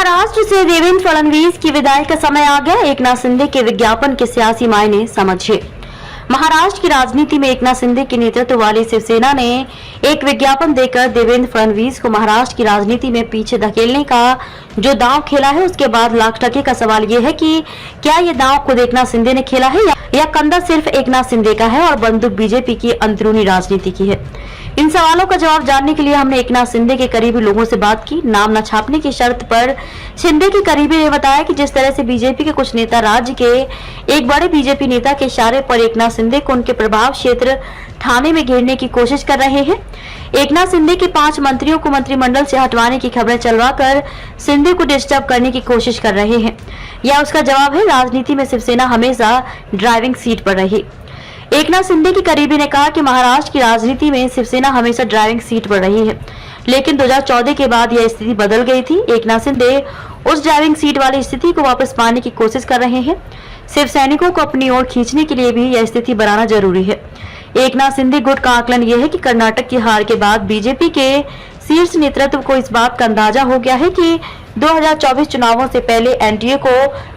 महाराष्ट्र से देवेंद्र फडणवीस की विदाई का समय आ गया। एकनाथ शिंदे के विज्ञापन के सियासी मायने समझिए। महाराष्ट्र की राजनीति में एकनाथ शिंदे के नेतृत्व वाली शिवसेना ने एक विज्ञापन देकर देवेंद्र फडणवीस को महाराष्ट्र की राजनीति में पीछे धकेलने का जो दांव खेला है, उसके बाद लाख टके का सवाल ये है कि क्या ये दांव खुद एकनाथ शिंदे ने खेला है या कंधा सिर्फ एकनाथ शिंदे का है और बंदूक बीजेपी की अंदरूनी राजनीति की है। इन सवालों का जवाब जानने के लिए हमने एकनाथ शिंदे के करीबी लोगों से बात की। नाम न छापने की शर्त पर शिंदे के करीबी ने बताया कि जिस तरह से बीजेपी के कुछ नेता राज्य के एक बड़े बीजेपी नेता के इशारे पर एकनाथ शिंदे को उनके प्रभाव क्षेत्र ठाणे में घेरने की कोशिश कर रहे हैं। एकनाथ शिंदे के 5 मंत्रियों को मंत्रिमंडल से हटवाने की खबरें चलवाकर शिंदे को डिस्टर्ब करने की कोशिश कर रहे हैं। यह उसका जवाब है। राजनीति में शिवसेना हमेशा ड्राइविंग सीट पर रही। एकनाथ शिंदे की करीबी ने कहा कि महाराष्ट्र की राजनीति में शिवसेना हमेशा ड्राइविंग सीट पर रही है, लेकिन 2014 के बाद यह स्थिति बदल गई थी। एकनाथ शिंदे उस ड्राइविंग सीट वाली स्थिति को वापस पाने की कोशिश कर रहे हैं। शिव सैनिकों को अपनी ओर खींचने के लिए भी यह स्थिति बनाना जरूरी है। एकनाथ शिंदे गुट का आकलन यह है कि कर्नाटक की हार के बाद बीजेपी के शीर्ष नेतृत्व को इस बात का अंदाजा हो गया है कि 2024 चुनावों से पहले एनडीए को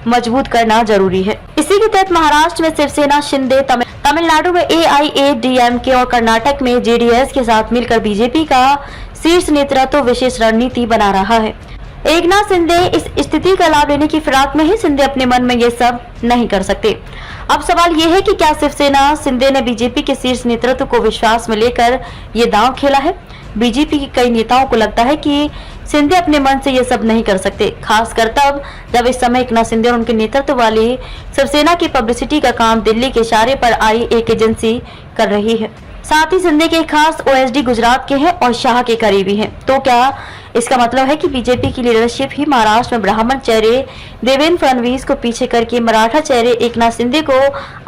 मजबूत करना जरूरी है। इसी के तहत महाराष्ट्र में शिवसेना शिंदे, तमिलनाडु में AIADMK और कर्नाटक में JDS के साथ मिलकर बीजेपी का शीर्ष नेतृत्व विशेष रणनीति बना रहा है। एकनाथ शिंदे इस स्थिति का लाभ लेने की फिराक में ही शिंदे अपने मन में ये सब नहीं कर सकते। अब सवाल ये है कि क्या शिवसेना शिंदे ने बीजेपी के शीर्ष नेतृत्व को विश्वास में लेकर ये दांव खेला है। बीजेपी के कई नेताओं को लगता है कि शिंदे अपने मन से ये सब नहीं कर सकते, खासकर तब जब इस समय एकनाथ शिंदे और उनके नेतृत्व वाली शिवसेना की पब्लिसिटी का काम दिल्ली के इशारे पर आई एक एजेंसी कर रही है। साथ ही शिंदे के खास OSD गुजरात के हैं और शाह के करीबी हैं। तो क्या इसका मतलब है कि बीजेपी की लीडरशिप ही महाराष्ट्र में ब्राह्मण चेहरे देवेंद्र फडणवीस को पीछे करके मराठा चेहरे एकनाथ शिंदे को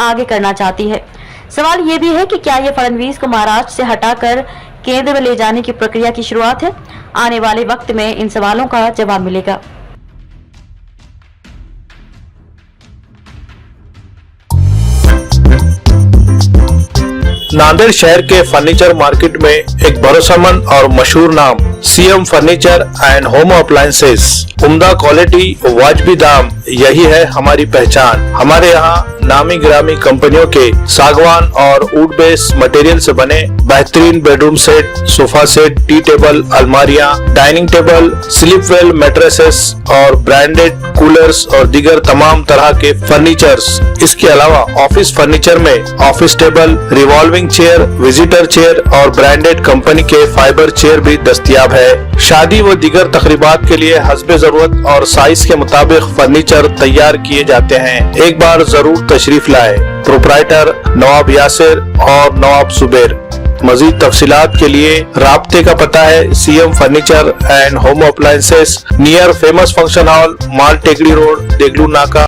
आगे करना चाहती है। सवाल ये भी है कि क्या ये फडणवीस को महाराष्ट्र से हटाकर केंद्र में ले जाने की प्रक्रिया की शुरुआत है। आने वाले वक्त में इन सवालों का जवाब मिलेगा। नांदेड़ शहर के फर्नीचर मार्केट में एक भरोसेमंद और मशहूर नाम CM furniture and home appliances. उम्दा क्वालिटी, वाजबी दाम, यही है हमारी पहचान। हमारे यहाँ नामी गिरामी कंपनियों के सागवान और वुड बेस मटेरियल से बने बेहतरीन bedroom set, sofa set, tea table, अलमारियाँ, dining table, sleep well mattresses और ब्रांडेड कूलर्स और दीगर तमाम तरह के फर्नीचर्स। इसके अलावा ऑफिस फर्नीचर में office table, revolving chair, visitor chair और ब्रांडेड कंपनी के फाइबर चेयर भी दस्तयाब है। शादी व दीगर तकरीबात के लिए हस्बे जरूरत और साइज के मुताबिक फर्नीचर तैयार किए जाते हैं। एक बार जरूर तशरीफ लाए। प्रोप्राइटर नवाब यासिर और नवाब सुबेर। मजीद तफसीलात के लिए राब्ते का पता है CM furniture and home appliances, near famous function hall, Mal Tekdi road, Deglur नाका।